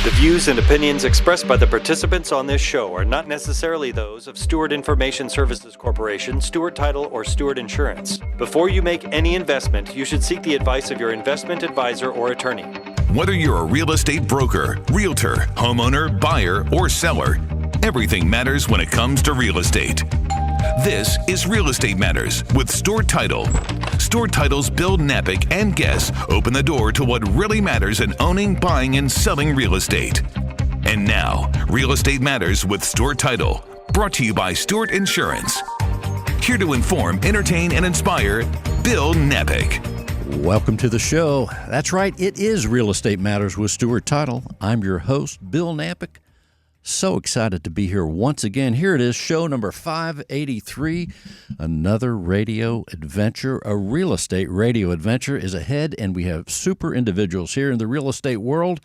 The views and opinions expressed by the participants on this show are not necessarily those of Stewart Information Services Corporation, Stewart Title, or Stewart Insurance. Before you make any investment, you should seek the advice of your investment advisor or attorney. Whether you're a real estate broker, realtor, homeowner, buyer, or seller, everything matters when it comes to real estate. This is Real Estate Matters with Stewart Title. Stewart Title's Bill Knapik and guests open the door to what really matters in owning, buying, and selling real estate. And now, Real Estate Matters with Stewart Title, brought to you by Stewart Insurance. Here to inform, entertain, and inspire, Bill Knapik. Welcome to the show. That's right, it is Real Estate Matters with Stewart Title. I'm your host, Bill Knapik. So excited to be here once again. Here it is, show number 583. Another radio adventure, a real estate radio adventure is ahead, and we have super individuals here in the real estate world.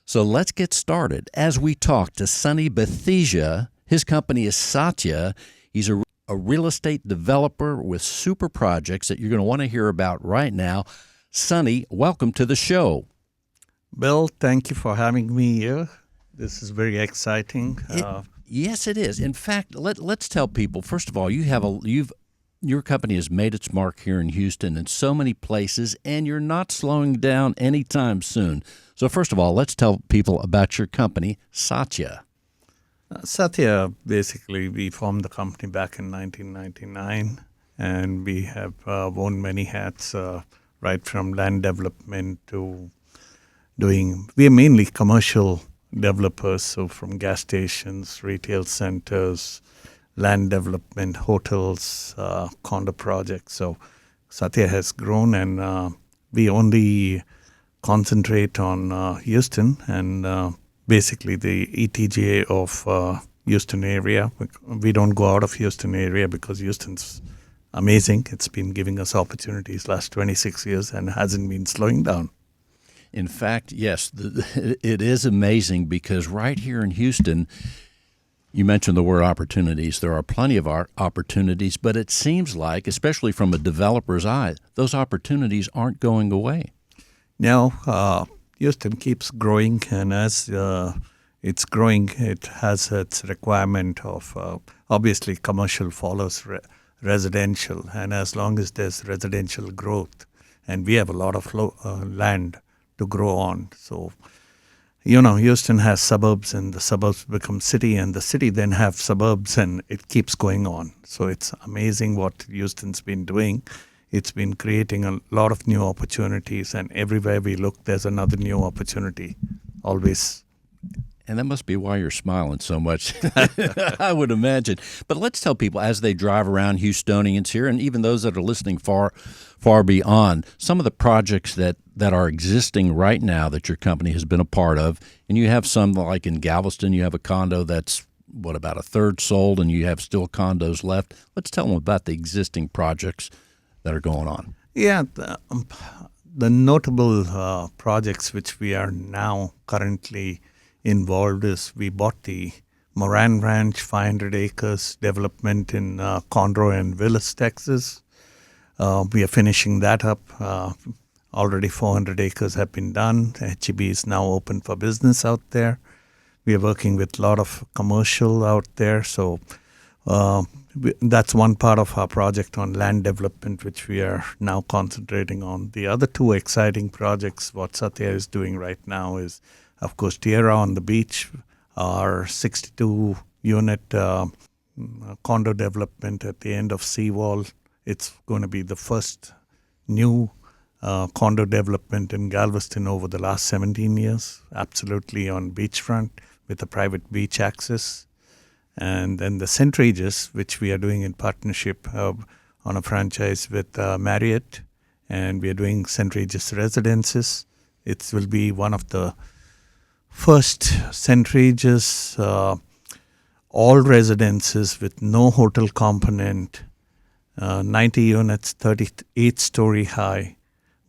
So let's get started as we talk to Sonny Bethisia. His company is Satya. He's a real estate developer with super projects that you're going to want to hear about right now. Sonny, welcome to the show. Bill, thank you for having me here. This is very exciting. Yes, it is. In fact, let's tell people, first of all, your company has made its mark here in Houston in so many places, and you're not slowing down anytime soon. So first of all, let's tell people about your company, Satya. Satya, basically, we formed the company back in 1999, and we have worn many hats, right from land development to we are mainly commercial developers, so from gas stations, retail centers, land development, hotels, condo projects. So Satya has grown, and we only concentrate on Houston and basically the ETJ of Houston area. We don't go out of Houston area because Houston's amazing. It's been giving us opportunities last 26 years and hasn't been slowing down. In fact, yes, it is amazing because right here in Houston, you mentioned the word opportunities. There are plenty of opportunities, but it seems like, especially from a developer's eye, those opportunities aren't going away. No, Houston keeps growing, and as it's growing, it has its requirement of, obviously, commercial follows residential, and as long as there's residential growth, and we have a lot of land to grow on. So, Houston has suburbs, and the suburbs become city, and the city then have suburbs, and it keeps going on. So it's amazing what Houston's been doing. It's been creating a lot of new opportunities, and everywhere we look, there's another new opportunity, always. And that must be why you're smiling so much, I would imagine. But let's tell people, as they drive around, Houstonians here, and even those that are listening far beyond, some of the projects that are existing right now that your company has been a part of. And you have some, like in Galveston, you have a condo that's, about a third sold, and you have still condos left. Let's tell them about the existing projects that are going on. Yeah, the notable projects which we are now currently involved is we bought the Moran Ranch, 500 acres development in Conroe and Willis, Texas. We are finishing that up. Already 400 acres have been done. HEB is now open for business out there. We are working with a lot of commercial out there. So that's one part of our project on land development, which we are now concentrating on. The other two exciting projects, what Satya is doing right now is, of course, Tierra on the beach, our 62-unit condo development at the end of Seawall. It's going to be the first new condo development in Galveston over the last 17 years, absolutely on beachfront with a private beach access. And then the St. Regis, which we are doing in partnership on a franchise with Marriott, and we are doing St. Regis residences. It will be one of the first St. Regis all residences with no hotel component, 90 units, 38-story high.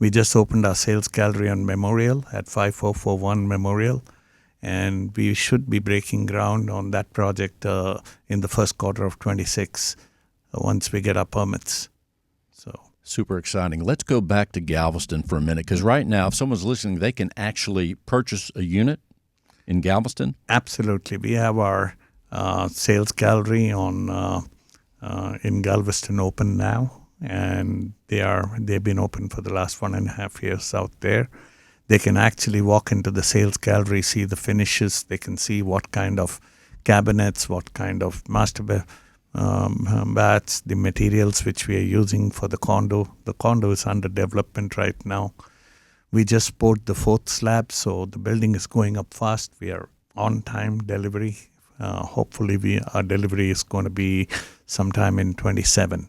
We just opened our sales gallery on Memorial at 5441 Memorial, and we should be breaking ground on that project in the first quarter of 26 once we get our permits. So super exciting. Let's go back to Galveston for a minute, because right now, if someone's listening, they can actually purchase a unit. in Galveston? Absolutely. We have our sales gallery in Galveston open now, and they've been open for the last 1.5 years out there. They can actually walk into the sales gallery, see the finishes. They can see what kind of cabinets, what kind of master baths, the materials which we are using for the condo. The condo is under development right now. We just poured the 4th slab, so the building is going up fast. We are on time delivery. Hopefully, our delivery is going to be sometime in 27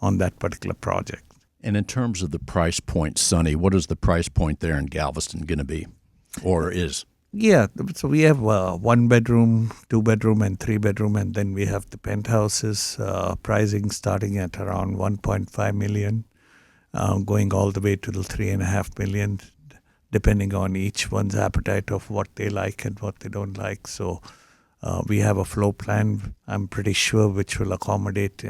on that particular project. And in terms of the price point, Sonny, what is the price point there in Galveston going to be, or is? Yeah, so we have 1 bedroom, 2 bedroom, and 3 bedroom, and then we have the penthouses pricing starting at around 1.5 million, going all the way to the 3.5 million, depending on each one's appetite of what they like and what they don't like. So we have a floor plan, I'm pretty sure, which will accommodate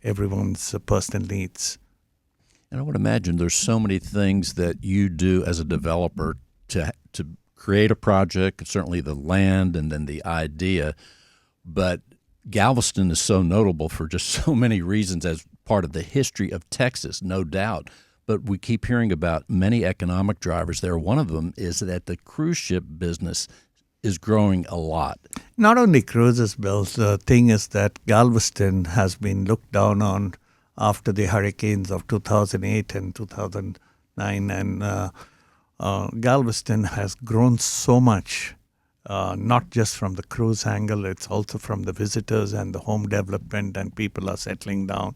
everyone's personal needs. And I would imagine there's so many things that you do as a developer to create a project, certainly the land and then the idea. But Galveston is so notable for just so many reasons as part of the history of Texas, no doubt. But we keep hearing about many economic drivers there. One of them is that the cruise ship business is growing a lot. Not only cruises, Bill. The thing is that Galveston has been looked down on after the hurricanes of 2008 and 2009. And Galveston has grown so much, not just from the cruise angle, it's also from the visitors and the home development, and people are settling down.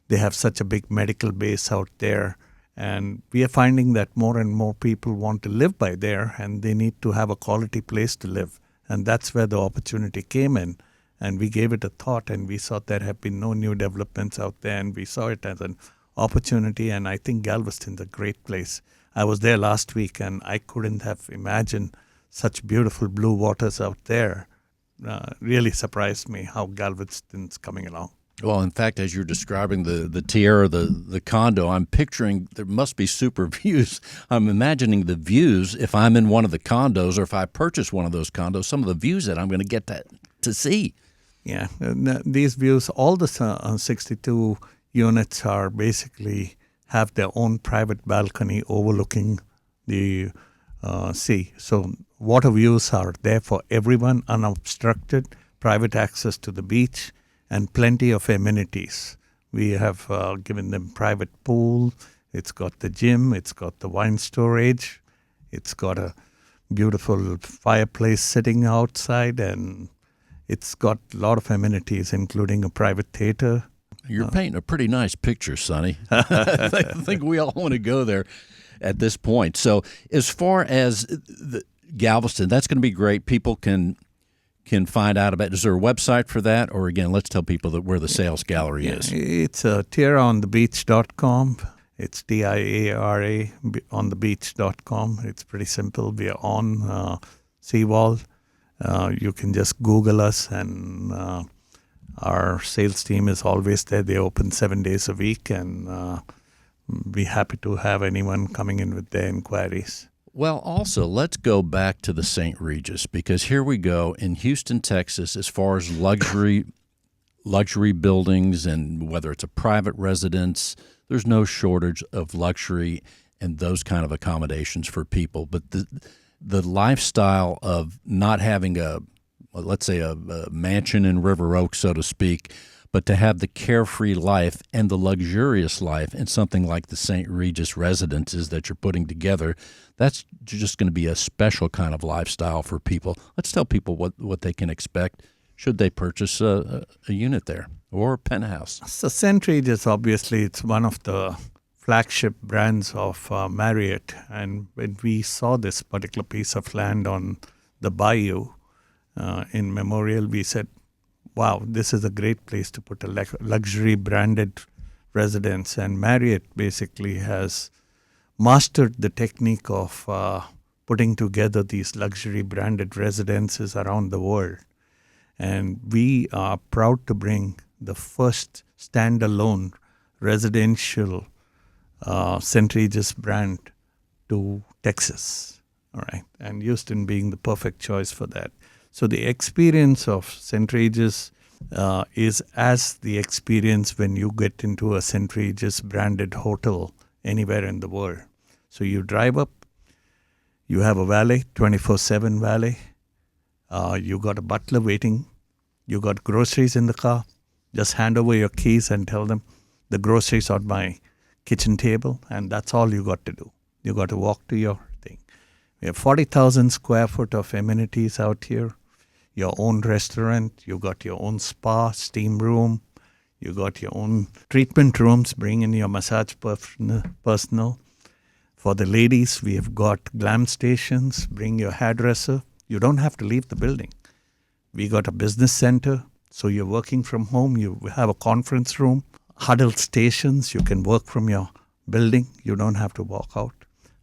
They have such a big medical base out there. And we are finding that more and more people want to live by there, and they need to have a quality place to live. And that's where the opportunity came in. And we gave it a thought, and we saw there have been no new developments out there, and we saw it as an opportunity. And I think Galveston's a great place. I was there last week, and I couldn't have imagined such beautiful blue waters out there. Really surprised me how Galveston's coming along. Well, in fact, as you're describing the tiara, the condo, I'm picturing there must be super views. I'm imagining the views if I'm in one of the condos, or if I purchase one of those condos, some of the views that I'm going to get to see. Yeah, these views, all the 62 units are basically have their own private balcony overlooking the sea. So water views are there for everyone, unobstructed, private access to the beach, and plenty of amenities. We have given them private pool. It's got the gym. It's got the wine storage. It's got a beautiful fireplace sitting outside, and it's got a lot of amenities, including a private theater. You're painting a pretty nice picture, Sonny. I think we all want to go there at this point. So as far as the Galveston, that's going to be great. People can find out about it. Is there a website for that? Or again, let's tell people that where the sales gallery is. It's tiaraonthebeach.com. It's TIARA on the beach.com. It's pretty simple. We are on Seawall. You can just Google us, and our sales team is always there. They open 7 days a week, and be happy to have anyone coming in with their inquiries. Well, also, let's go back to the St. Regis, because here we go in Houston, Texas, as far as luxury buildings, and whether it's a private residence, there's no shortage of luxury and those kind of accommodations for people. But the lifestyle of not having let's say a mansion in River Oaks, so to speak, but to have the carefree life and the luxurious life in something like the St. Regis residences that you're putting together, that's just going to be a special kind of lifestyle for people. Let's tell people what they can expect should they purchase a unit there or a penthouse. So St. Regis, obviously, it's one of the flagship brands of Marriott. And when we saw this particular piece of land on the bayou in Memorial, we said, wow, this is a great place to put a luxury branded residence. And Marriott basically has mastered the technique of putting together these luxury branded residences around the world. And we are proud to bring the first standalone residential St. Regis brand to Texas. All right. and Houston being the perfect choice for that. So the experience of St. Regis is as the experience when you get into a St. Regis branded hotel anywhere in the world. So you drive up, you have a valet, 24/7 valet, you got a butler waiting, you got groceries in the car, just hand over your keys and tell them the groceries on my kitchen table, and that's all you got to do. You got to walk to your thing. We have 40,000 square foot of amenities out here. Your own restaurant, you got your own spa, steam room, you got your own treatment rooms, bring in your massage personnel. For the ladies, we have got glam stations, bring your hairdresser. You don't have to leave the building. We got a business center, so you're working from home, you have a conference room, huddle stations, you can work from your building, you don't have to walk out.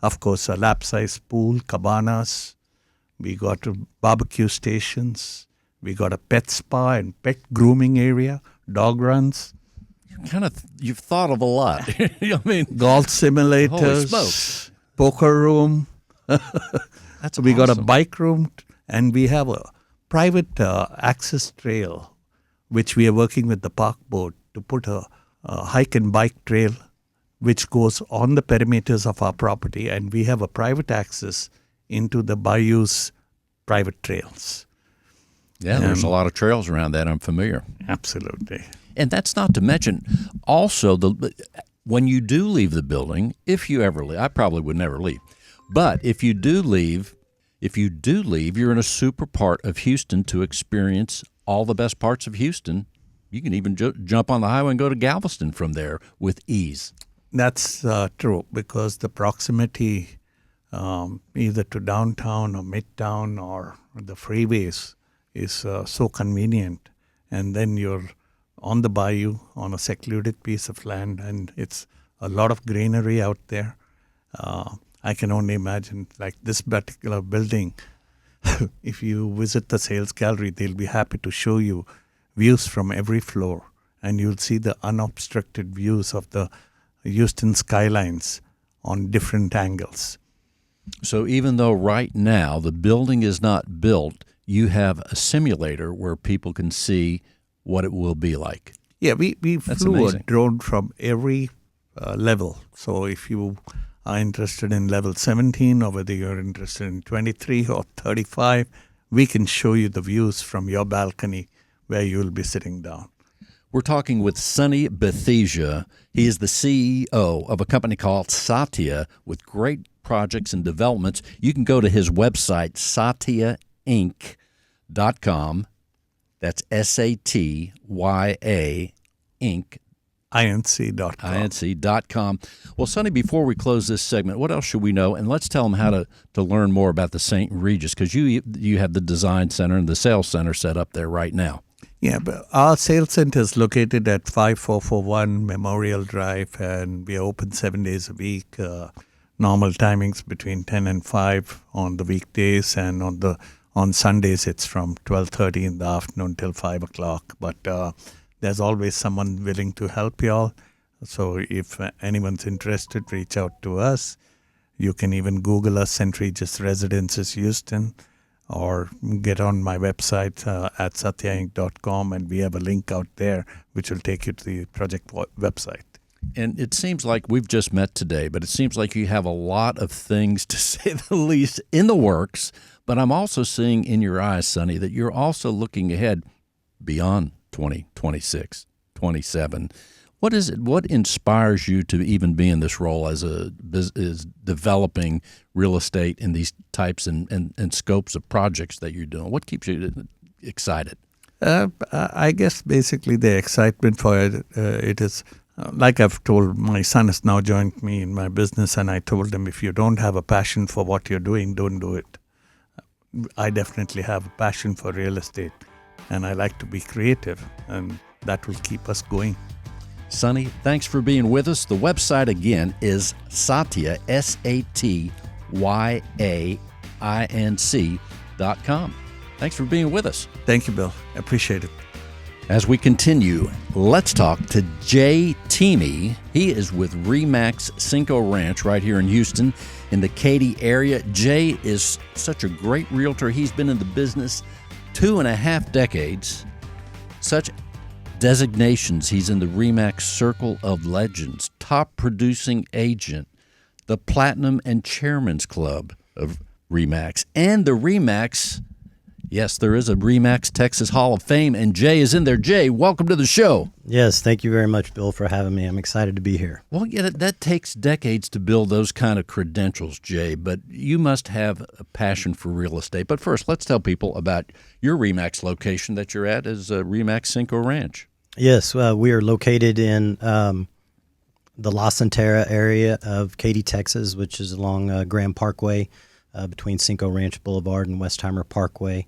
Of course, a lap-size pool, cabanas. We got barbecue stations. We got a pet spa and pet grooming area, dog runs. You've thought of a lot. I mean, golf holy simulators, smokes. poker room. That's We got a awesome. bike room, and we have a private access trail, which we are working with the park board to put a hike and bike trail, which goes on the perimeters of our property, and we have a private access into the bayou's private trails. Yeah, there's a lot of trails around that. I'm familiar. Absolutely. And that's not to mention also when you do leave the building, if you ever leave, I probably would never leave. But if you do leave, you're in a super part of Houston to experience all the best parts of Houston. You can even jump on the highway and go to Galveston from there with ease. That's true, because the proximity either to downtown or midtown or the freeways is so convenient. And then you're on the bayou on a secluded piece of land, and it's a lot of greenery out there. I can only imagine, like this particular building, if you visit the sales gallery, they'll be happy to show you views from every floor, and you'll see the unobstructed views of the Houston skylines on different angles. So even though right now the building is not built, you have a simulator where people can see what it will be like. Yeah, we That's flew amazing. a drone from every level. So if you are interested in level 17, or whether you're interested in 23 or 35, we can show you the views from your balcony where you'll be sitting down. We're talking with Sonny Bethesda. He is the CEO of a company called Satya with great projects and developments. You can go to his website, satyainc.com. That's SATYA Inc. INC.com. INC.com. Well, Sonny, before we close this segment, what else should we know? And let's tell them how to learn more about the St. Regis, because you have the design center and the sales center set up there right now. Yeah, but our sales center is located at 5441 Memorial Drive, and we are open 7 days a week. Normal timings between 10 and 5 on the weekdays, and on Sundays it's from 12:30 in the afternoon till 5 o'clock. But there's always someone willing to help you all. So if anyone's interested, reach out to us. You can even Google us, St. Regis Residences Houston, or get on my website at satyainc.com, and we have a link out there which will take you to the project website. And it seems like we've just met today, but it seems like you have a lot of things, to say the least, in the works. But I'm also seeing in your eyes, Sonny, that you're also looking ahead beyond 2026, 27. What is it? What inspires you to even be in this role as developing real estate in these types and scopes of projects that you're doing? What keeps you excited? I guess basically the excitement for it is, like I've told, my son has now joined me in my business, and I told him, if you don't have a passion for what you're doing, don't do it. I definitely have a passion for real estate, and I like to be creative, and that will keep us going. Sonny, thanks for being with us. The website again is Satya, SATYAINC.com. Thanks for being with us. Thank you, Bill. Appreciate it. As we continue, let's talk to Jay Teamy. He is with Remax Cinco Ranch right here in Houston. in the Katy area. Jay is such a great realtor. He's been in the business 2.5 decades. Such designations. He's in the RE/MAX Circle of Legends, top producing agent, the Platinum and Chairman's Club of RE/MAX, and the RE/MAX. Yes, there is a RE/MAX Texas Hall of Fame, and Jay is in there. Jay, welcome to the show. Yes, thank you very much, Bill, for having me. I'm excited to be here. Well, yeah, that takes decades to build those kind of credentials, Jay, but you must have a passion for real estate. But first, let's tell people about your RE/MAX location that you're at is RE/MAX Cinco Ranch. Yes, we are located in the La Centera area of Katy, Texas, which is along Grand Parkway between Cinco Ranch Boulevard and Westheimer Parkway.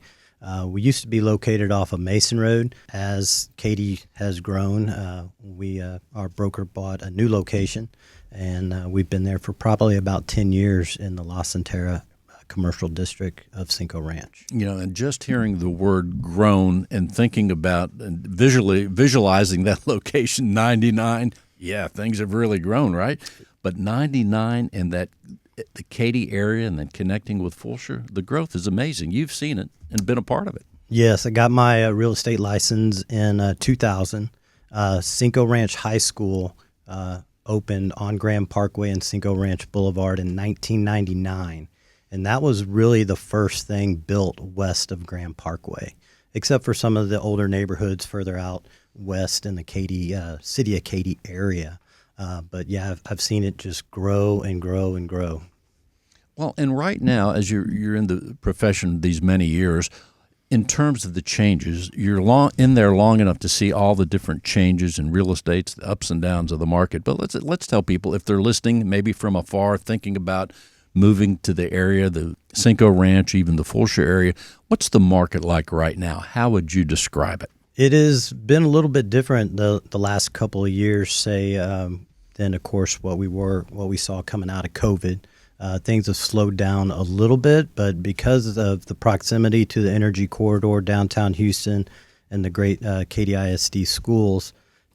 We used to be located off of Mason Road. As Katy has grown, our broker bought a new location, and we've been there for probably about 10 years in the La Centera commercial district of Cinco Ranch. You know, and just hearing the word grown and thinking about and visualizing that location, 99, yeah, things have really grown, right? But 99 and the Katy area and then connecting with Fulshire, the growth is amazing. You've seen it and been a part of it. Yes, I got my real estate license in 2000. Cinco Ranch High School opened on Grand Parkway and Cinco Ranch Boulevard in 1999. And that was really the first thing built west of Grand Parkway, except for some of the older neighborhoods further out west in the Katy, city of Katy area. But yeah, I've seen it just grow and grow and grow. Well, and right now, as you're in the profession these many years, in terms of the changes, you're in there long enough to see all the different changes in real estate, the ups and downs of the market. But let's tell people, if they're listening, maybe from afar, thinking about moving to the area, the Cinco Ranch, even the Fulshire area, what's the market like right now? How would you describe it? It has been a little bit different the last couple of years, say, than of course what we saw coming out of COVID. Things have slowed down a little bit, but because of the proximity to the energy corridor downtown Houston and the great Katy ISD schools,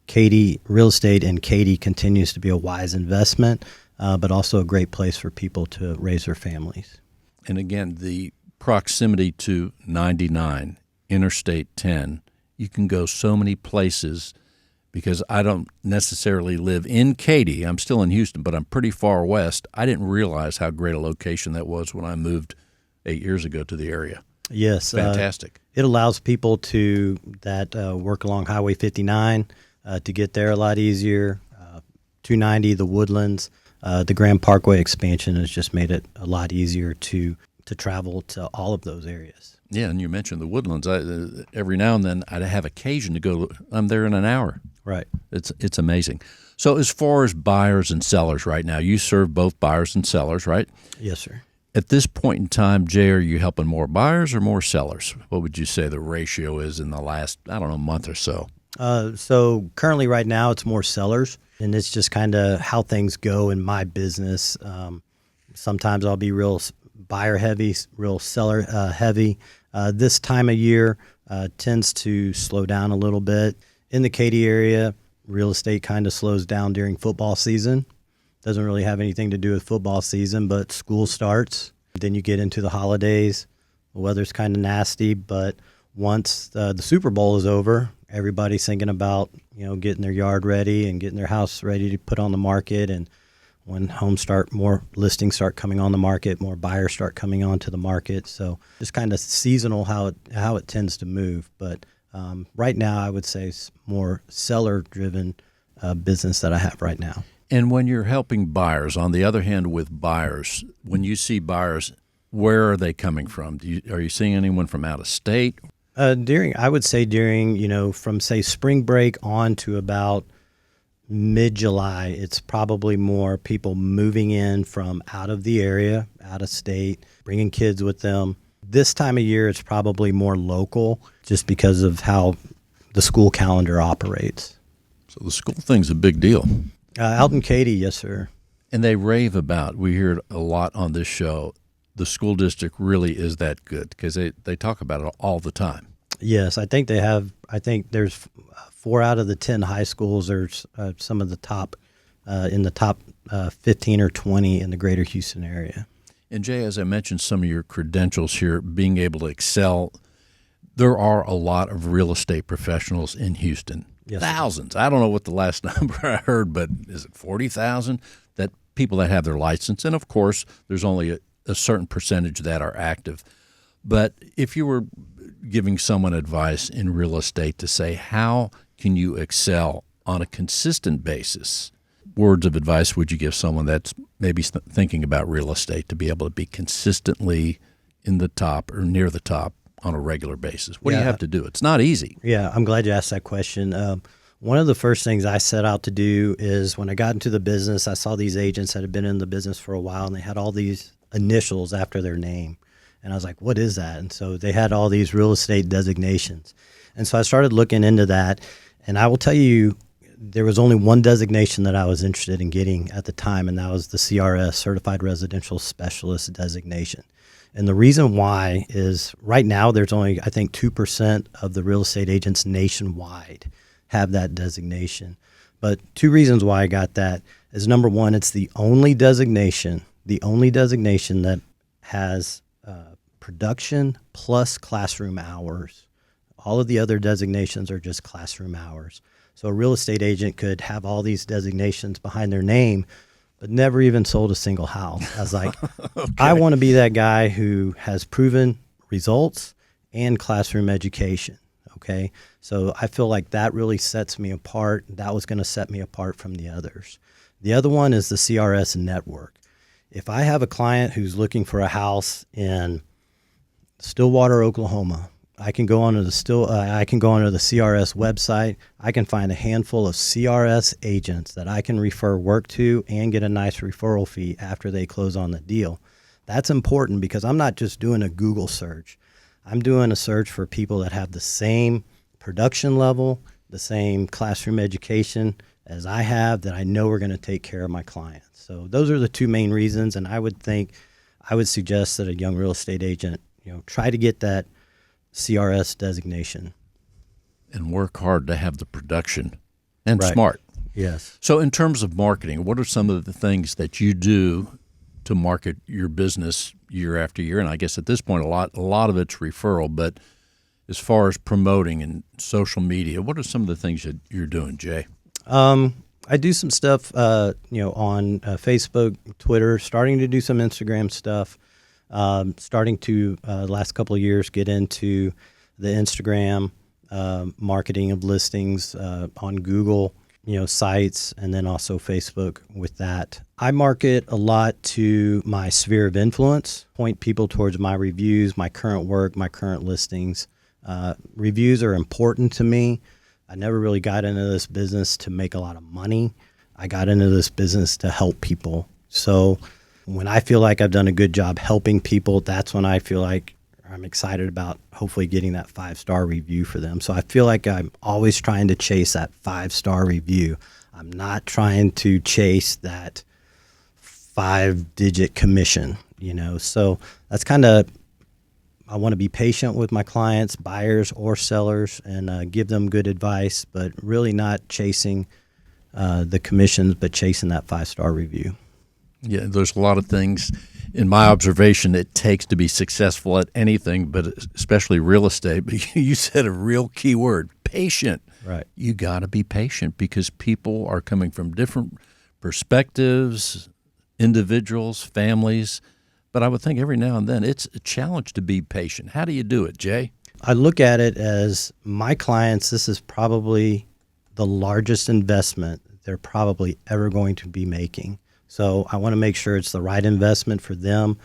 Katy real estate in Katy continues to be a wise investment, but also a great place for people to raise their families. And again, the proximity to 99, Interstate 10, you can go so many places because I don't necessarily live in Katy. I'm still in Houston, but I'm pretty far west. I didn't realize how great a location that was when I moved 8 years ago to the area. Yes. Fantastic. It allows people that work along Highway 59 to get there a lot easier. 290, the Woodlands, the Grand Parkway expansion has just made it a lot easier to travel to all of those areas. Yeah, and you mentioned the Woodlands. Every now and then I'd have occasion to go. I'm there in an hour. Right. It's amazing. So as far as buyers and sellers right now, you serve both buyers and sellers, right? Yes, sir. At this point in time, Jay, are you helping more buyers or more sellers? What would you say the ratio is in the last, month or so? So currently right now it's more sellers, and it's just kind of how things go in my business. Sometimes I'll be real buyer heavy, real seller heavy. This time of year tends to slow down a little bit. In the Katy area, real estate kind of slows down during football season. Doesn't really have anything to do with football season, but school starts. Then you get into the holidays. The weather's kind of nasty, but once the Super Bowl is over, everybody's thinking about getting their yard ready and getting their house ready to put on the market. And when more listings start coming on the market, more buyers start coming onto the market. So just kind of seasonal how it tends to move. But right now, I would say it's more seller-driven business that I have right now. And when you're helping buyers, on the other hand, with buyers, when you see buyers, where are they coming from? Are you seeing anyone from out of state? During from say spring break on to about mid-July, it's probably more people moving in from out of the area, out of state, bringing kids with them. This time of year, it's probably more local just because of how the school calendar operates. So the school thing's a big deal. Out in Katy, yes, sir. And they rave about, we hear it a lot on this show, the school district really is that good because they talk about it all the time. Yes, I think there's 4 out of the 10 high schools are some of the top in the top 15 or 20 in the greater Houston area. And Jay, as I mentioned, some of your credentials here, being able to excel, there are a lot of real estate professionals in Houston. Yes, thousands. I don't know what the last number I heard, but is it 40,000 that people that have their license? And of course, there's only a certain percentage that are active. But if you were giving someone advice in real estate to say, how can you excel on a consistent basis, words of advice would you give someone that's maybe thinking about real estate to be able to be consistently in the top or near the top on a regular basis? What do you have to do? It's not easy. Yeah, I'm glad you asked that question. One of the first things I set out to do is when I got into the business, I saw these agents that had been in the business for a while, and they had all these initials after their name. And I was like, what is that? And so they had all these real estate designations. And so I started looking into that. And I will tell you, there was only one designation that I was interested in getting at the time, and that was the CRS, Certified Residential Specialist designation. And the reason why is right now there's only, I think, 2% of the real estate agents nationwide have that designation. But two reasons why I got that is, number one, it's the only designation that has production plus classroom hours. All of the other designations are just classroom hours. So a real estate agent could have all these designations behind their name, but never even sold a single house. I was like, okay. I want to be that guy who has proven results and classroom education. Okay. So I feel like that really sets me apart. That was going to set me apart from the others. The other one is the CRS network. If I have a client who's looking for a house in Stillwater, Oklahoma, I can go onto the CRS website. I can find a handful of CRS agents that I can refer work to and get a nice referral fee after they close on the deal. That's important because I'm not just doing a Google search. I'm doing a search for people that have the same production level, the same classroom education as I have, that I know are going to take care of my clients. So those are the two main reasons. And I would suggest that a young real estate agent, try to get that CRS designation. And work hard to have the production and Right. smart. Yes. So in terms of marketing, what are some of the things that you do to market your business year after year? And I guess at this point, a lot of it's referral, but as far as promoting and social media, what are some of the things that you're doing, Jay? I do some stuff, on Facebook, Twitter, starting to do some Instagram stuff. Starting to last couple of years get into the Instagram marketing of listings on Google, sites, and then also Facebook with that. I market a lot to my sphere of influence, point people towards my reviews, my current work, my current listings. Reviews are important to me. I never really got into this business to make a lot of money. I got into this business to help people. So when I feel like I've done a good job helping people, that's when I feel like I'm excited about hopefully getting that 5-star review for them. So I feel like I'm always trying to chase that 5-star review. I'm not trying to chase that 5-digit commission, So that's kind of, I want to be patient with my clients, buyers or sellers, and give them good advice, but really not chasing the commissions, but chasing that 5-star review. Yeah, there's a lot of things, in my observation, it takes to be successful at anything, but especially real estate. But you said a real key word, patient. Right. You got to be patient because people are coming from different perspectives, individuals, families. But I would think every now and then it's a challenge to be patient. How do you do it, Jay? I look at it as my clients, this is probably the largest investment they're probably ever going to be making. So I want to make sure it's the right investment for them.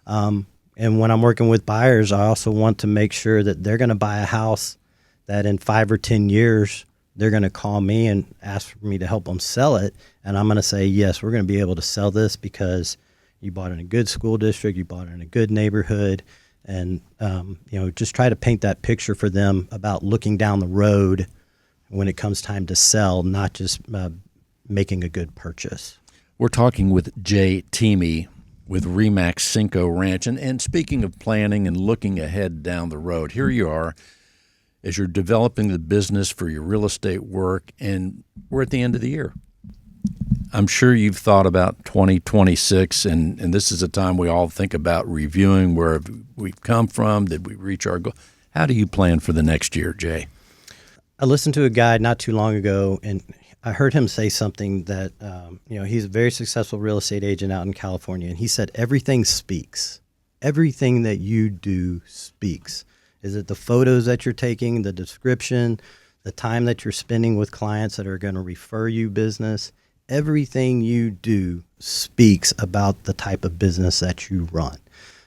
And when I'm working with buyers, I also want to make sure that they're going to buy a house that in 5 or 10 years, they're going to call me and ask for me to help them sell it. And I'm going to say, yes, we're going to be able to sell this because you bought in a good school district, you bought in a good neighborhood, and just try to paint that picture for them about looking down the road when it comes time to sell, not just making a good purchase. We're talking with Jay Teamy with Remax Cinco Ranch. And speaking of planning and looking ahead down the road, here you are as you're developing the business for your real estate work, and we're at the end of the year. I'm sure you've thought about 2026, and this is a time we all think about reviewing where we've come from. Did we reach our goal? How do you plan for the next year, Jay? I listened to a guy not too long ago, and I heard him say something that, he's a very successful real estate agent out in California, and he said, everything speaks. Everything that you do speaks. Is it the photos that you're taking, the description, the time that you're spending with clients that are going to refer you business? Everything you do speaks about the type of business that you run.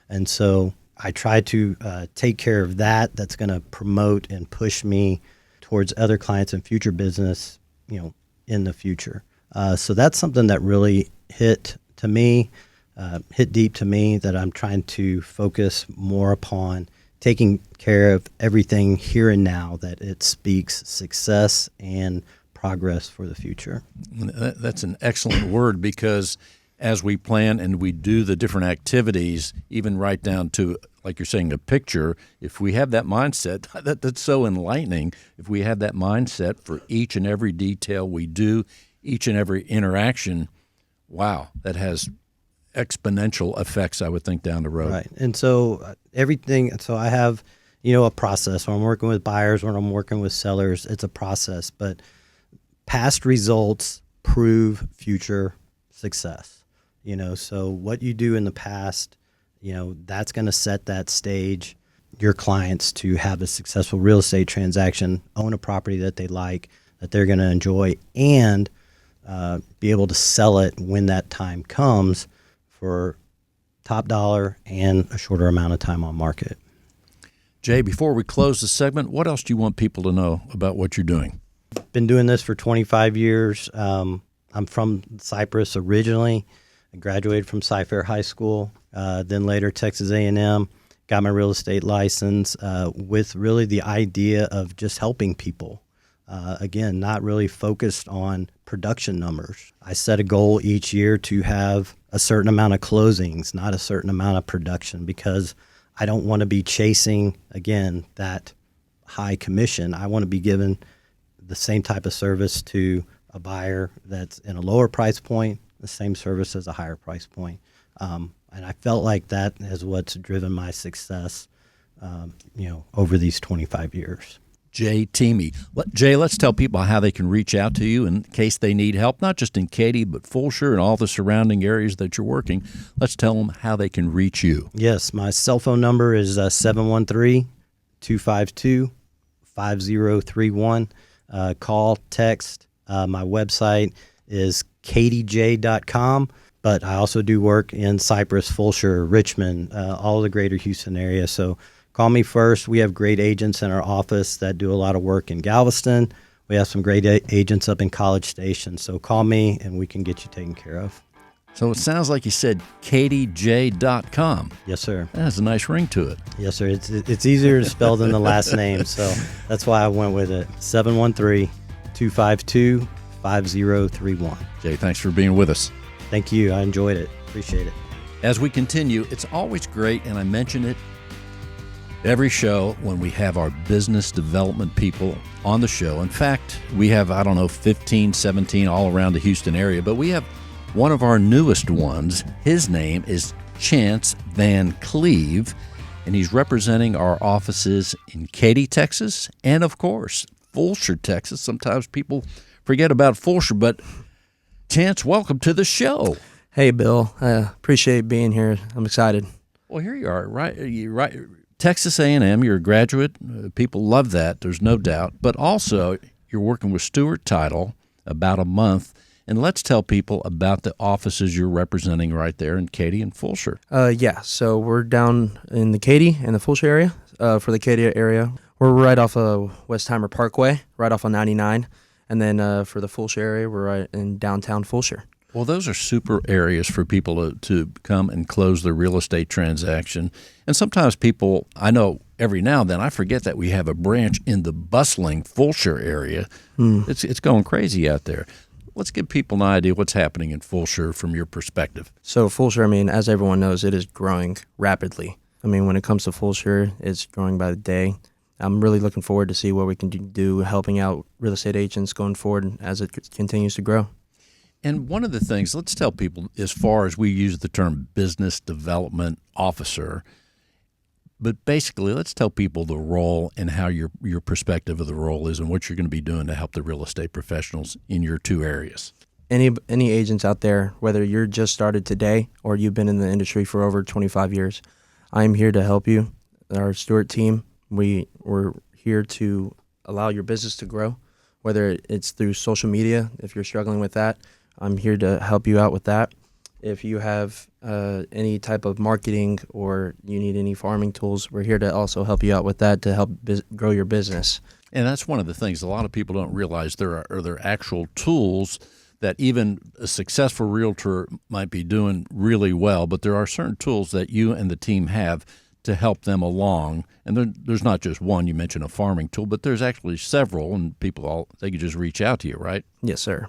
And so I try to take care of that. That's going to promote and push me towards other clients and future business, in the future. So that's something that really hit deep to me, that I'm trying to focus more upon taking care of everything here and now, that it speaks success and progress for the future. That's an excellent word, because as we plan and we do the different activities, even right down to, like you're saying, a picture, if we have that mindset, that's so enlightening. If we have that mindset for each and every detail we do, each and every interaction, wow, that has exponential effects, I would think, down the road. Right. And so I have, a process when I'm working with buyers, when I'm working with sellers. It's a process, but past results prove future success. So what you do in the past, that's going to set that stage, your clients to have a successful real estate transaction, own a property that they like, that they're going to enjoy, and be able to sell it when that time comes for top dollar and a shorter amount of time on market. Jay, before we close the segment, what else do you want people to know about what you're doing? Been doing this for 25 years. I'm from Cypress originally. I graduated from Cy-Fair High School, then later Texas A&M, got my real estate license with really the idea of just helping people. Again, not really focused on production numbers. I set a goal each year to have a certain amount of closings, not a certain amount of production, because I don't want to be chasing, again, that high commission. I want to be given the same type of service to a buyer that's in a lower price point, the same service as a higher price point. And I felt like that is what's driven my success, over these 25 years. Jay Teamy. Jay, let's tell people how they can reach out to you in case they need help, not just in Katy, but Fulshire and all the surrounding areas that you're working. Let's tell them how they can reach you. Yes, my cell phone number is 713-252-5031. Call, text. My website is katyj.com, but I also do work in Cypress, Fulshire, Richmond, all the greater Houston area. So call me first. We have great agents in our office that do a lot of work in Galveston. We have some great agents up in College Station. So call me and we can get you taken care of. So it sounds like you said katyj.com. Yes, sir. That has a nice ring to it. Yes, sir. It's easier to spell than the last name, so that's why I went with it. 713-252-5031. Jay, thanks for being with us. Thank you. I enjoyed it. Appreciate it. As we continue, it's always great, and I mention it every show when we have our business development people on the show. In fact, we have, 15, 17 all around the Houston area, but we have one of our newest ones. His name is Chance Van Cleve, and he's representing our offices in Katy, Texas, and of course, Fulshire, Texas. Sometimes people forget about Fulshire, but Chance, welcome to the show. Hey, Bill. Appreciate being here. I'm excited. Well, here you are, right? Texas A&M, you're a graduate. People love that, there's no doubt. But also, you're working with Stewart Title about a month. And let's tell people about the offices you're representing right there in Katy and Fulshire. So we're down in the Katy and the Fulshire area. For the Katy area, we're right off of Westheimer Parkway, right off of 99. And then for the Fulshire area, we're right in downtown Fulshire. Well, those are super areas for people to come and close their real estate transaction. And sometimes people, I know every now and then, I forget that we have a branch in the bustling Fulshire area. It's going crazy out there. Let's give people an idea what's happening in Fulshire from your perspective. So Fulshire, as everyone knows, it is growing rapidly. When it comes to Fulshire, it's growing by the day. I'm really looking forward to see what we can do helping out real estate agents going forward as it continues to grow. And one of the things, let's tell people, as far as we use the term business development officer, but basically let's tell people the role and how your perspective of the role is and what you're going to be doing to help the real estate professionals in your two areas. Any agents out there, whether you're just started today or you've been in the industry for over 25 years, I'm here to help you. Our Stewart team, we're here to allow your business to grow, whether it's through social media. If you're struggling with that, I'm here to help you out with that. If you have any type of marketing or you need any farming tools, we're here to also help you out with that to help grow your business. And that's one of the things a lot of people don't realize. There are actual tools that even a successful realtor might be doing really well, but there are certain tools that you and the team have to help them along. And there's not just one. You mentioned a farming tool, but there's actually several, and they can just reach out to you, right? Yes, sir.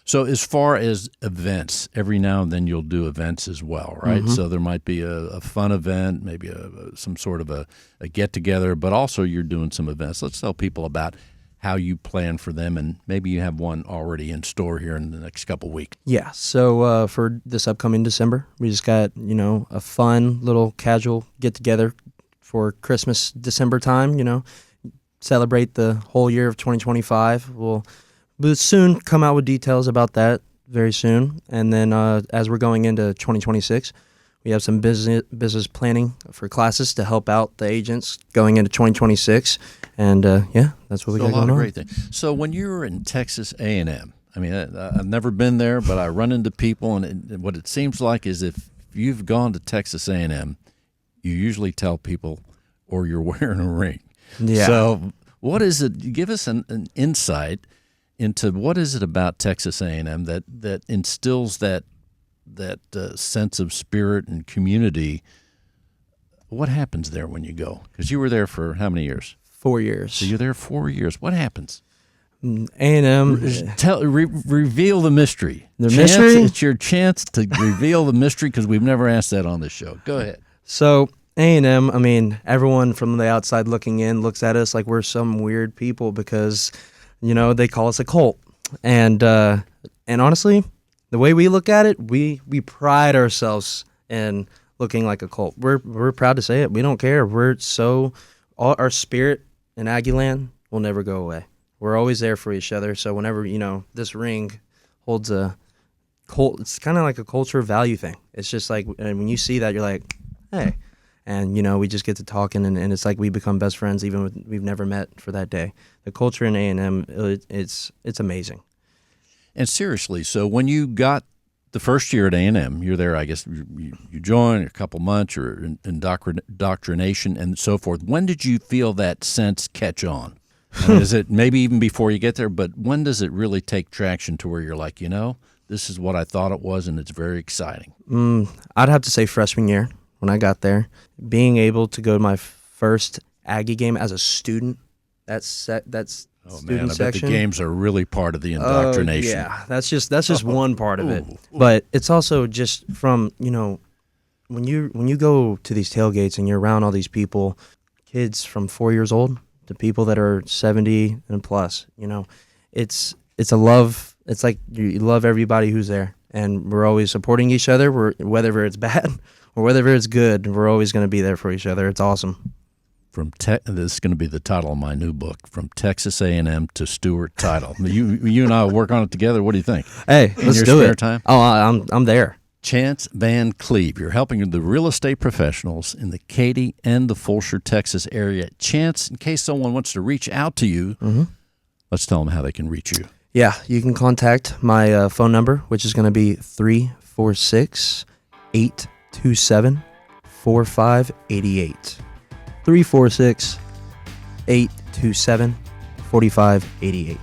So as far as events, every now and then you'll do events as well, right? Mm-hmm. So there might be a fun event, maybe some sort of a get-together, but also you're doing some events. Let's tell people about how you plan for them, and maybe you have one already in store here in the next couple weeks. Yeah, so for this upcoming December, we just got, a fun little casual get-together for Christmas, December time, celebrate the whole year of 2025. We'll soon come out with details about that very soon. And then as we're going into 2026, we have some business planning for classes to help out the agents going into 2026. And, that's what we got going on. A lot of great things. So when you were in Texas A&M, I mean, I've never been there, but I run into people, and what it seems like is if you've gone to Texas A&M, you usually tell people, or you're wearing a ring. Yeah. So what is it? Give us an insight into what is it about Texas A&M that instills that sense of spirit and community. What happens there when you go? Because you were there for how many years? 4 years. So you're there 4 years. What happens? A&M. Reveal the mystery. Mystery? It's your chance to reveal the mystery, because we've never asked that on this show. Go ahead. So A&M, I mean, everyone from the outside looking in looks at us like we're some weird people because, they call us a cult. And honestly, the way we look at it, we pride ourselves in looking like a cult. We're proud to say it. We don't care. Our spirit in Aggieland will never go away. We're always there for each other. So whenever, this ring holds a cult, it's kind of like a culture value thing. It's just like, and when you see that, you're like, hey. And, we just get to talking, and it's like we become best friends even if we've never met for that day. The culture in A&M, it's amazing. And seriously, so when you got the first year at A&M, you're there, I guess, you join a couple months, you're in indoctrination and so forth. When did you feel that sense catch on? I mean, is it maybe even before you get there, but when does it really take traction to where you're like, this is what I thought it was, and it's very exciting? I'd have to say freshman year when I got there. Being able to go to my first Aggie game as a student, that's student man, I bet section. the games are really part of the indoctrination. Yeah, that's just one part of it. But it's also just from, when you go to these tailgates and you're around all these people, kids from 4 years old to people that are 70 and plus, it's a love. It's like you love everybody who's there, and we're always supporting each other. Whether it's bad or whether it's good, we're always going to be there for each other. It's awesome. This is going to be the title of my new book, From Texas A&M to Stewart Title. You and I will work on it together. What do you think? Hey, let's do it. In your spare time? Oh, I'm there. Chance Van Cleve, you're helping the real estate professionals in the Katy and the Fulshear, Texas area. Chance, in case someone wants to reach out to you, let's tell them how they can reach you. Yeah, you can contact my phone number, which is going to be 346-827-4588. 346-827-4588.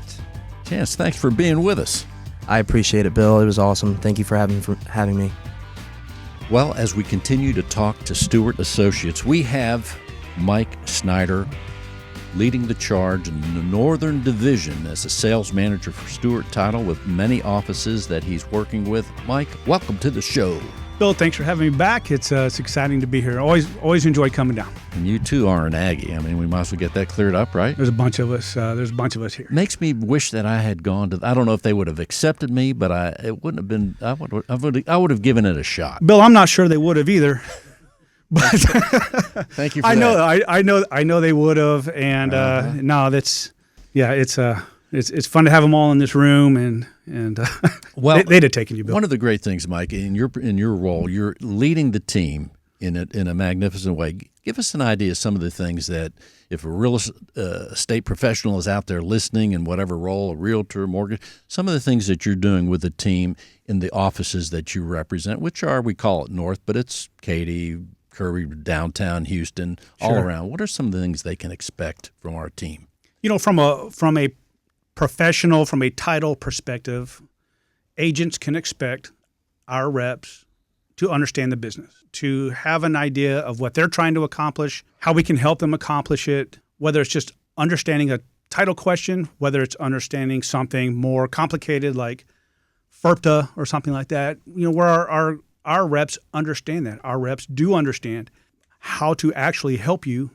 Chance, thanks for being with us. I appreciate it, Bill. It was awesome. Thank you for having me. Well, as we continue to talk to Stewart Associates, we have Mike Snyder leading the charge in the Northern Division as a sales manager for Stewart Title, with many offices that he's working with. Mike, welcome to the show. Bill, thanks for having me back. It's exciting to be here. Always enjoy coming down. And you too are an Aggie. I mean, we might as well get that cleared up, right? There's a bunch of us. Here. Makes me wish that I had gone to. I don't know if they would have accepted me, but it wouldn't have been. I would have given it a shot. Bill, I'm not sure they would have either. But thank you. For that. I know they would have. And no, it's fun to have them all in this room, and well, they'd have taken you, Bill. One of the great things, Mike, in your role, you're leading the team in a magnificent way. Give us an idea of some of the things that, if a real estate professional is out there listening in whatever role, a realtor, mortgage, some of the things that you're doing with the team in the offices that you represent, which are, we call it North, but it's Katy, Kirby, downtown Houston, all around. What are some of the things they can expect from our team? From a professional, from a title perspective, agents can expect our reps to understand the business, to have an idea of what they're trying to accomplish, how we can help them accomplish it, whether it's just understanding a title question, whether it's understanding something more complicated like FERPTA or something like that, where our reps understand that. Our reps do understand how to actually help you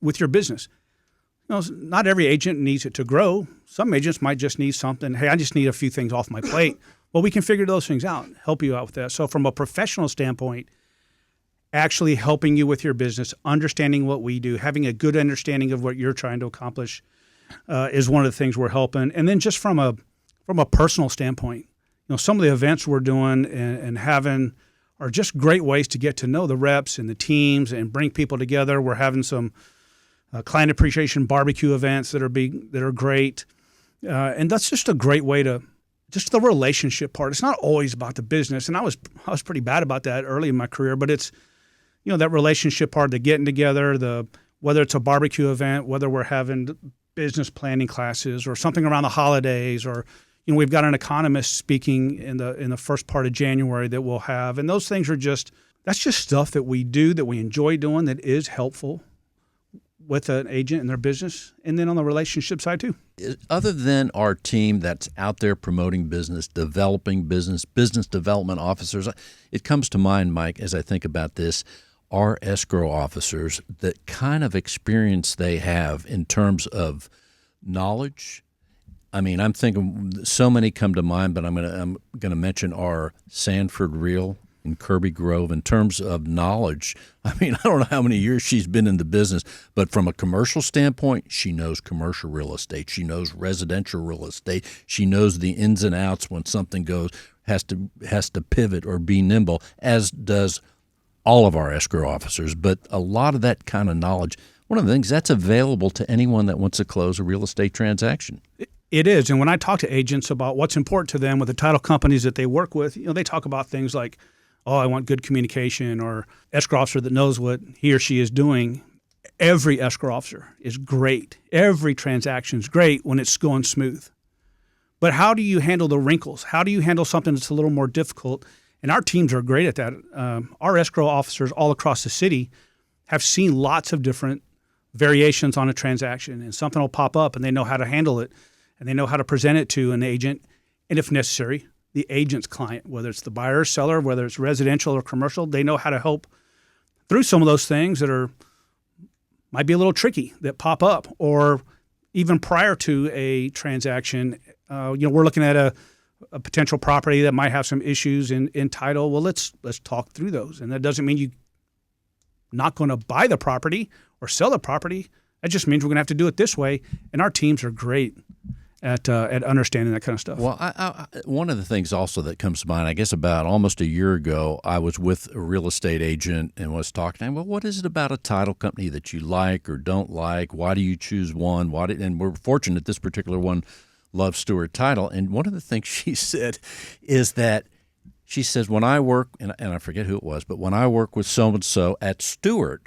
with your business. Not every agent needs it to grow. Some agents might just need something. Hey, I just need a few things off my plate. Well, we can figure those things out, help you out with that. So from a professional standpoint, actually helping you with your business, understanding what we do, having a good understanding of what you're trying to accomplish is one of the things we're helping. And then just from a personal standpoint, some of the events we're doing and having are just great ways to get to know the reps and the teams and bring people together. We're having some client appreciation barbecue events that are great, and that's just a great way to just the relationship part. It's not always about the business, and I was pretty bad about that early in my career, but it's that relationship part, the getting together, whether it's a barbecue event, whether we're having business planning classes or something around the holidays, or we've got an economist speaking in the first part of January that we'll have, and those things that's just stuff that we do, that we enjoy doing, that is helpful with an agent and their business, and then on the relationship side too. Other than our team that's out there promoting business, developing business development officers, it comes to mind, Mike, as I think about this, our escrow officers, the kind of experience they have in terms of knowledge. I mean, I'm thinking so many come to mind, but I'm gonna mention our Sanford Real in Kirby Grove in terms of knowledge. I mean, I don't know how many years she's been in the business, but from a commercial standpoint, she knows commercial real estate. She knows residential real estate. She knows the ins and outs when something has to pivot or be nimble, as does all of our escrow officers. But a lot of that kind of knowledge, one of the things that's available to anyone that wants to close a real estate transaction. It is. And when I talk to agents about what's important to them with the title companies that they work with, they talk about things like, I want good communication, or escrow officer that knows what he or she is doing. Every escrow officer is great. Every transaction is great when it's going smooth. But how do you handle the wrinkles? How do you handle something that's a little more difficult? And our teams are great at that. Our escrow officers all across the city have seen lots of different variations on a transaction, and something will pop up and they know how to handle it, and they know how to present it to an agent, and if necessary, the agent's client, whether it's the buyer or seller, whether it's residential or commercial, they know how to help through some of those things that might be a little tricky that pop up, or even prior to a transaction. We're looking at a potential property that might have some issues in title. Well, let's talk through those, and that doesn't mean you're not going to buy the property or sell the property. That just means we're going to have to do it this way, and our teams are great at understanding that kind of stuff. Well, one of the things also that comes to mind, I guess about almost a year ago, I was with a real estate agent and was talking to him, well, what is it about a title company that you like or don't like? Why do you choose one? And we're fortunate this particular one loves Stewart Title. And one of the things she said is that she says, when I work, and I forget who it was, but when I work with so-and-so at Stewart,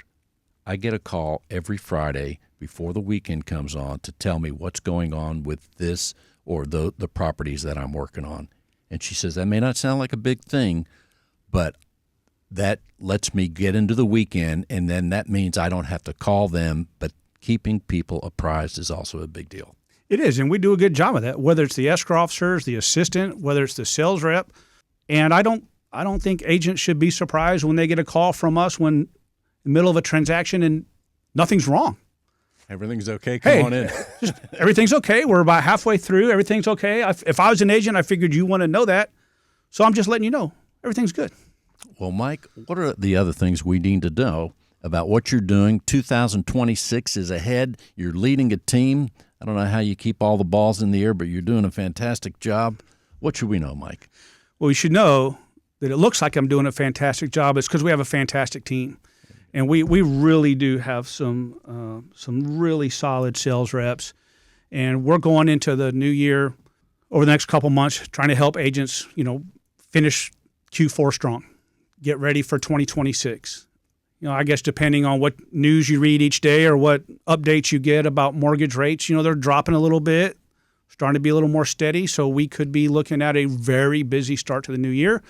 I get a call every Friday before the weekend comes on to tell me what's going on with this or the properties that I'm working on. And she says, that may not sound like a big thing, but that lets me get into the weekend, and then that means I don't have to call them, but keeping people apprised is also a big deal. It is, and we do a good job of that, whether it's the escrow officers, the assistant, whether it's the sales rep. And I don't I don't think agents should be surprised when they get a call from us when in the middle of a transaction and nothing's wrong. Everything's okay. Come on in. Everything's okay. We're about halfway through. Everything's okay. If I was an agent, I figured you want to know that. So I'm just letting you know everything's good. Well, Mike, what are the other things we need to know about what you're doing? 2026 is ahead. You're leading a team. I don't know how you keep all the balls in the air, but you're doing a fantastic job. What should we know, Mike? Well, you should know that it looks like I'm doing a fantastic job. It's because we have a fantastic team. And we really do have some really solid sales reps. And we're going into the new year over the next couple months trying to help agents, finish Q4 strong, get ready for 2026. I guess depending on what news you read each day or what updates you get about mortgage rates, they're dropping a little bit, starting to be a little more steady. So we could be looking at a very busy start to the new year.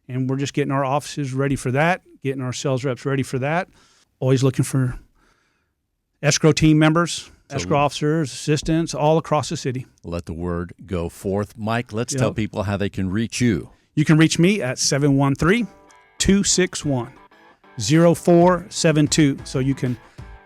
And we're just getting our offices ready for that, getting our sales reps ready for that. Always looking for escrow team members, escrow officers, assistants, all across the city. Let the word go forth. Mike, let's tell people how they can reach you. You can reach me at 713-261-0472. So you can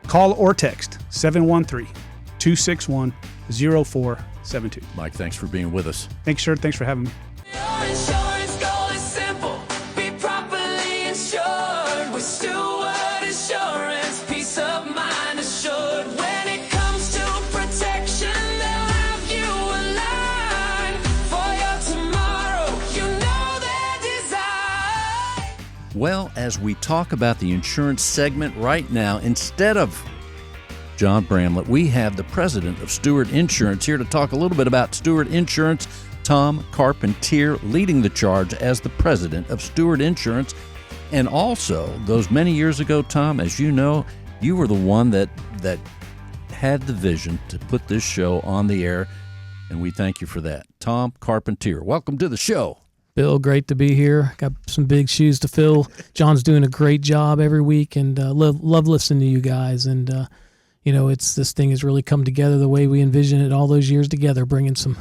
call or text 713-261-0472. Mike, thanks for being with us. Thanks, sir. Thanks for having me. Your insurance goal is simple. Be properly insured with Stewart Insurance. Peace of mind assured. When it comes to protection, they'll have you aligned. For your tomorrow, you know their design. Well, as we talk about the insurance segment right now, instead of John Bramlett, we have the president of Stewart Insurance here to talk a little bit about Stewart Insurance. Tom Carpentier leading the charge as the president of Stewart Insurance. And also, those many years ago, Tom, as you know, you were the one that had the vision to put this show on the air, and we thank you for that. Tom Carpentier, welcome to the show. Bill, great to be here. Got some big shoes to fill. John's doing a great job every week, and love listening to you guys. And this thing has really come together the way we envisioned it all those years together, bringing some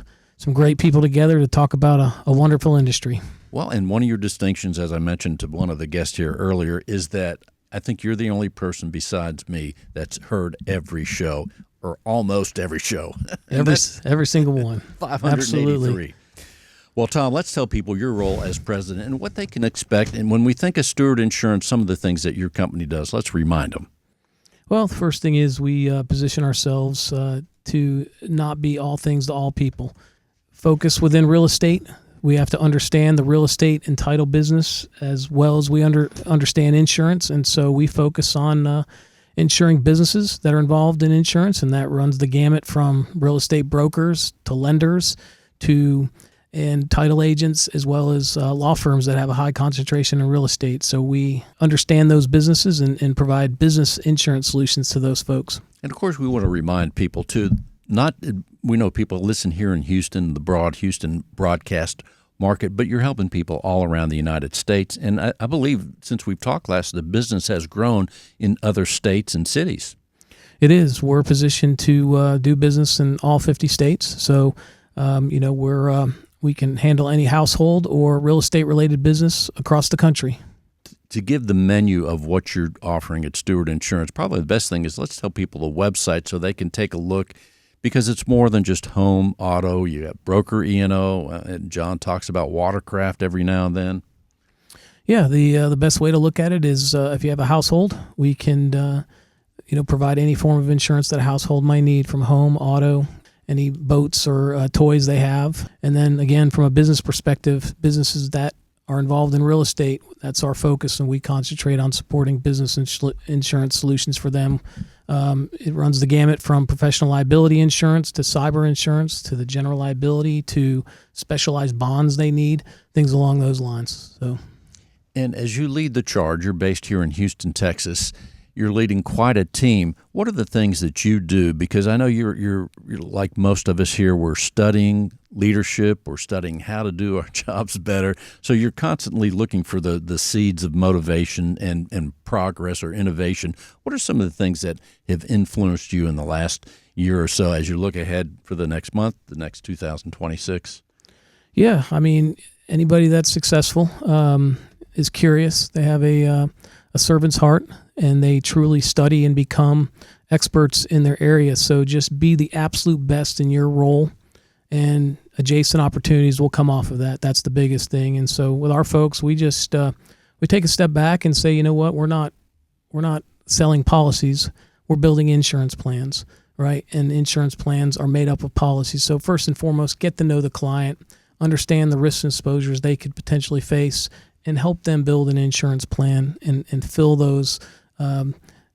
great people together to talk about a wonderful industry. Well, and one of your distinctions, as I mentioned to one of the guests here earlier, is that I think you're the only person besides me that's heard every show, or almost every show. Every single one. 583. Absolutely. Well, Tom, let's tell people your role as president and what they can expect. And when we think of Stewart Insurance, some of the things that your company does, let's remind them. Well, the first thing is we position ourselves to not be all things to all people. Focus within real estate. We have to understand the real estate and title business as well as we understand insurance. And so we focus on insuring businesses that are involved in insurance, and that runs the gamut from real estate brokers to lenders and title agents, as well as law firms that have a high concentration in real estate. So we understand those businesses and provide business insurance solutions to those folks. And, of course, we want to remind people, too, we know people listen here in Houston, the broad Houston broadcast market, but you're helping people all around the United States. And I believe since we've talked last, the business has grown in other states and cities. It is. We're positioned to do business in all 50 states. So, we can handle any household or real estate-related business across the country. To give the menu of what you're offering at Stewart Insurance, probably the best thing is let's tell people the website so they can take a look, because it's more than just home, auto. You got broker E&O, and John talks about watercraft every now and then. Yeah, the best way to look at it is if you have a household, we can provide any form of insurance that a household might need, from home, auto, any boats or toys they have. And then again, from a business perspective, businesses that are involved in real estate, that's our focus, and we concentrate on supporting business insurance solutions for them. It runs the gamut from professional liability insurance to cyber insurance to the general liability to specialized bonds they need, things along those lines. So, and as you lead the charge, you're based here in Houston, Texas. You're leading quite a team. What are the things that you do? Because I know you're like most of us here, we're studying leadership, we're studying how to do our jobs better. So you're constantly looking for the seeds of motivation and progress or innovation. What are some of the things that have influenced you in the last year or so as you look ahead for the next month, the next 2026? Yeah, I mean, anybody that's successful is curious. They have a servant's heart, and they truly study and become experts in their area. So just be the absolute best in your role, and adjacent opportunities will come off of that. That's the biggest thing. And so with our folks, we just we take a step back and say, you know what, we're not selling policies. We're building insurance plans, right? And insurance plans are made up of policies. So first and foremost, get to know the client, understand the risks and exposures they could potentially face, and help them build an insurance plan and fill those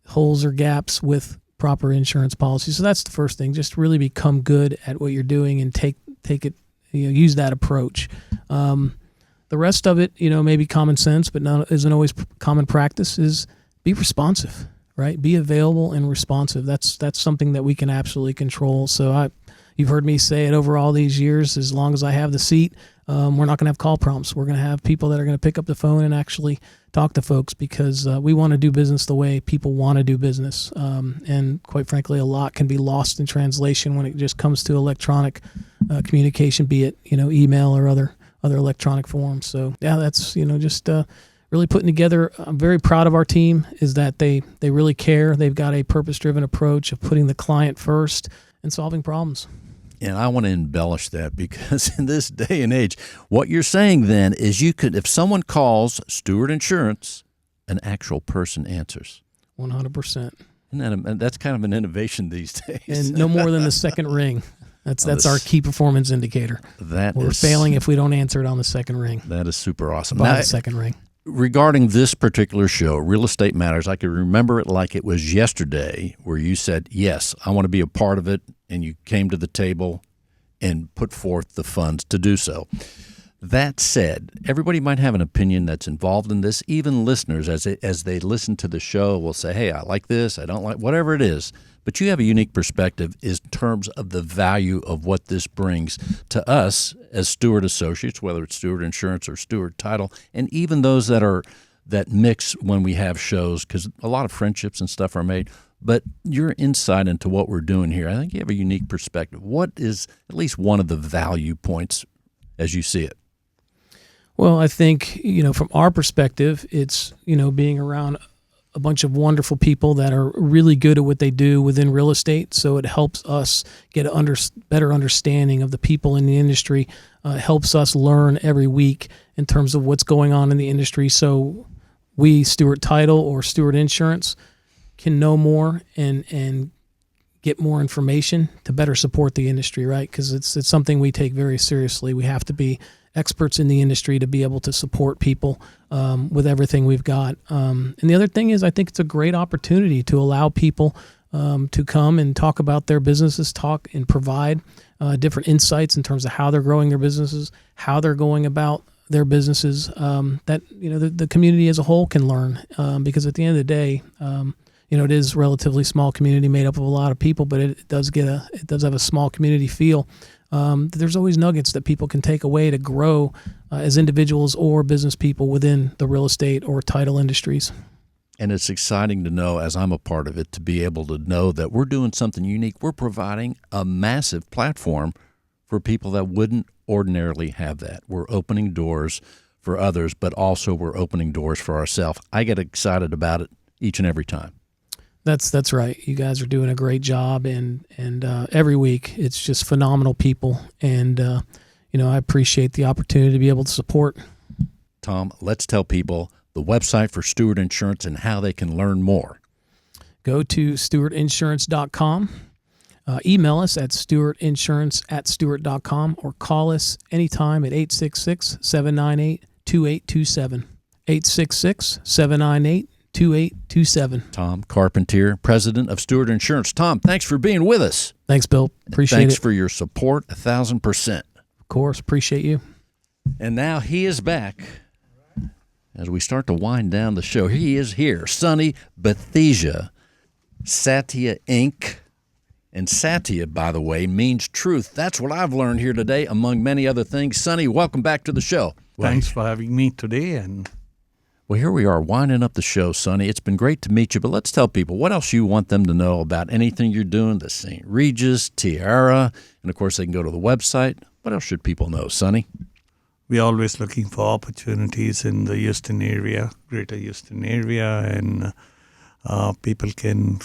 holes or gaps with proper insurance policies. So that's the first thing. Just really become good at what you're doing and take it, use that approach. The rest of it, maybe common sense, but isn't always common practice, is be responsive, right? Be available and responsive. That's something that we can absolutely control. So you've heard me say it over all these years, as long as I have the seat, we're not going to have call prompts. We're going to have people that are going to pick up the phone and actually talk to folks, because we want to do business the way people want to do business. And quite frankly, a lot can be lost in translation when it just comes to electronic communication, be it, email or other electronic forms. So yeah, that's, just really putting together. I'm very proud of our team, is that they really care. They've got a purpose-driven approach of putting the client first and solving problems. And I want to embellish that, because in this day and age, what you're saying then is if someone calls Stewart Insurance, an actual person answers. 100%. And that's kind of an innovation these days. And no more than the second ring. That's our key performance indicator. We're failing if we don't answer it on the second ring. That is super awesome. By the second ring. Regarding this particular show, Real Estate Matters, I can remember it like it was yesterday, where you said, yes, I want to be a part of it, and you came to the table and put forth the funds to do so. That said, everybody might have an opinion that's involved in this. Even listeners, as they listen to the show, will say, hey, I like this, I don't like, whatever it is. But you have a unique perspective in terms of the value of what this brings to us as Stewart Associates, whether it's Stewart Insurance or Stewart Title, and even those that mix when we have shows, because a lot of friendships and stuff are made. But your insight into what we're doing here, I think you have a unique perspective. What is at least one of the value points as you see it? Well, I think, from our perspective, it's, being around a bunch of wonderful people that are really good at what they do within real estate. So it helps us get a better understanding of the people in the industry, helps us learn every week in terms of what's going on in the industry. So we, Stewart Title or Stewart Insurance, can know more and get more information to better support the industry, right? Because it's something we take very seriously. We have to be experts in the industry to be able to support people with everything we've got. And the other thing is, I think it's a great opportunity to allow people to come and talk about their businesses, talk and provide different insights in terms of how they're growing their businesses, how they're going about their businesses, that the community as a whole can learn. Because at the end of the day, it is a relatively small community made up of a lot of people, but it does have a small community feel. There's always nuggets that people can take away to grow as individuals or business people within the real estate or title industries. And it's exciting to know, as I'm a part of it, to be able to know that we're doing something unique. We're providing a massive platform for people that wouldn't ordinarily have that. We're opening doors for others, but also we're opening doors for ourselves. I get excited about it each and every time. That's right. You guys are doing a great job, and every week it's just phenomenal people, and I appreciate the opportunity to be able to support. Tom, let's tell people the website for Stewart Insurance and how they can learn more. Go to stewartinsurance.com. Email us at stewartinsurance@stewart.com, or call us anytime at 866-798-2827. 866-798-2827. Tom Carpentier, president of Stewart Insurance. Tom, thanks for being with us. Thanks, Bill. Appreciate it. Thanks for your support, 1,000%. Of course, appreciate you. And now he is back. As we start to wind down the show, he is here. Sonny Bethesda, Satya Inc. And Satya, by the way, means truth. That's what I've learned here today, among many other things. Sonny, welcome back to the show. Thanks for having me today. Well, here we are winding up the show, Sonny. It's been great to meet you, but let's tell people what else you want them to know about anything you're doing, the St. Regis, Tiara, and, of course, they can go to the website. What else should people know, Sonny? we're always looking for opportunities in the Houston area, greater Houston area, and people can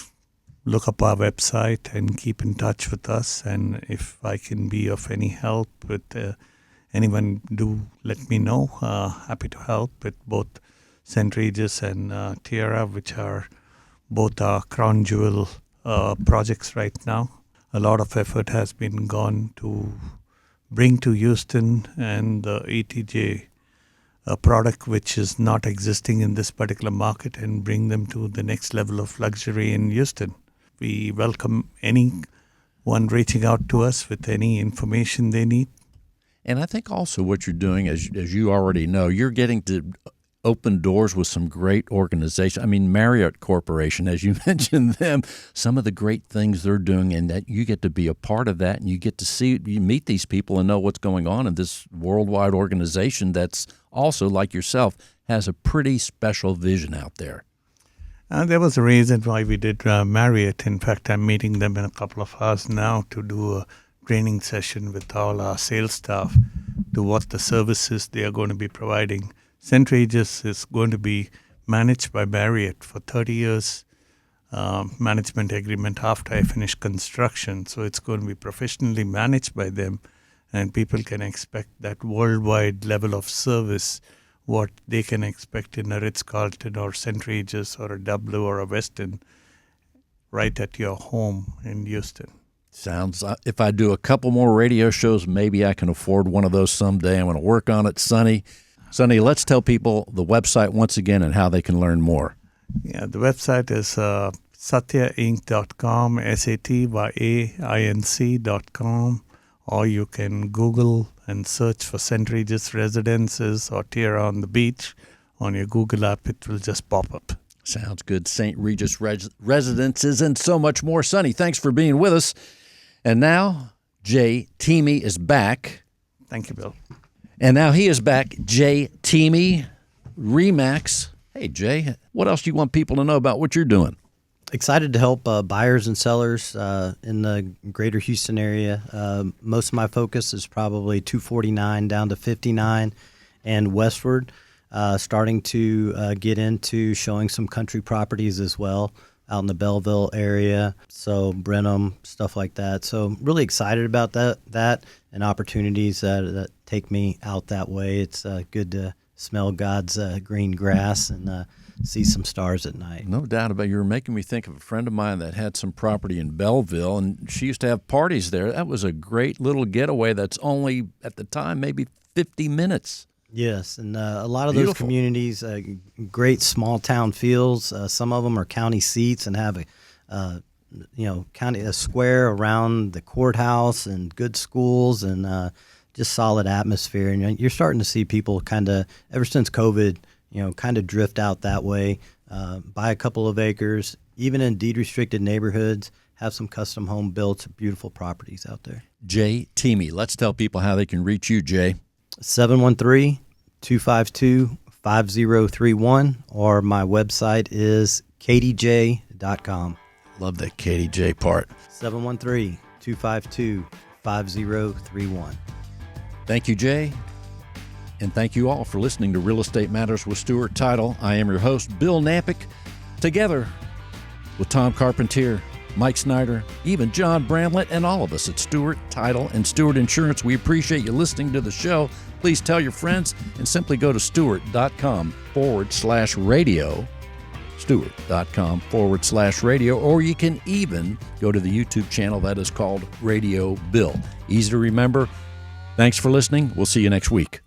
look up our website and keep in touch with us. And if I can be of any help with anyone, do let me know. Happy to help with both St. Regis and Tierra, which are both our crown jewel projects right now. A lot of effort has been gone to bring to Houston and the ETJ a product which is not existing in this particular market and bring them to the next level of luxury in Houston. We welcome anyone reaching out to us with any information they need. And I think also what you're doing, as you already know, you're getting to open doors with some great organizations. I mean, Marriott Corporation, as you mentioned them, some of the great things they're doing, and that you get to be a part of that, and you get to you meet these people and know what's going on in this worldwide organization that's also, like yourself, has a pretty special vision out there. There was a reason why we did Marriott. In fact, I'm meeting them in a couple of hours now to do a training session with all our sales staff to what the services they are going to be providing. St. Regis is going to be managed by Marriott for 30 years, management agreement after I finish construction. So it's going to be professionally managed by them, and people can expect that worldwide level of service, what they can expect in a Ritz-Carlton or St. Regis or a W or a Westin, right at your home in Houston. Sounds, if I do a couple more radio shows, maybe I can afford one of those someday. I'm going to work on it, Sonny. Sonny, let's tell people the website once again and how they can learn more. Yeah, the website is satyainc.com, satyainc.com, or you can Google and search for St. Regis Residences or Tierra on the Beach. On your Google app, it will just pop up. Sounds good. St. Regis Residences and so much more. Sonny, thanks for being with us. And now, Jay Teamy is back. Thank you, Bill. And now he is back, Jay Teamy, RE/MAX. Hey, Jay, what else do you want people to know about what you're doing? Excited to help buyers and sellers in the greater Houston area. Most of my focus is probably 249 down to 59 and westward, starting to get into showing some country properties as well out in the Belleville area, so Brenham, stuff like that. So really excited about that and opportunities that take me out that way. It's good to smell God's green grass and see some stars at night. No doubt about it. You were making me think of a friend of mine that had some property in Belleville, and she used to have parties there. That was a great little getaway that's only, at the time, maybe 50 minutes. Yes, and a lot of Beautiful. those communities, great small town feels. Some of them are county seats and have a square around the courthouse and good schools and just solid atmosphere. And you're starting to see people kind of, ever since COVID, kind of drift out that way, buy a couple of acres, even in deed-restricted neighborhoods, have some custom home built, beautiful properties out there. Jay Teamy. Let's tell people how they can reach you, Jay. 713-252-5031, or my website is kdj.com. Love that KDJ part. 713-252-5031. Thank you, Jay. And thank you all for listening to Real Estate Matters with Stewart Title. I am your host, Bill Knapik, together with Tom Carpentier, Mike Snyder, even John Bramlett, and all of us at Stewart Title and Stewart Insurance. We appreciate you listening to the show. Please tell your friends and simply go to stewart.com/radio, stewart.com/radio, or you can even go to the YouTube channel that is called Radio Bill. Easy to remember. Thanks for listening. We'll see you next week.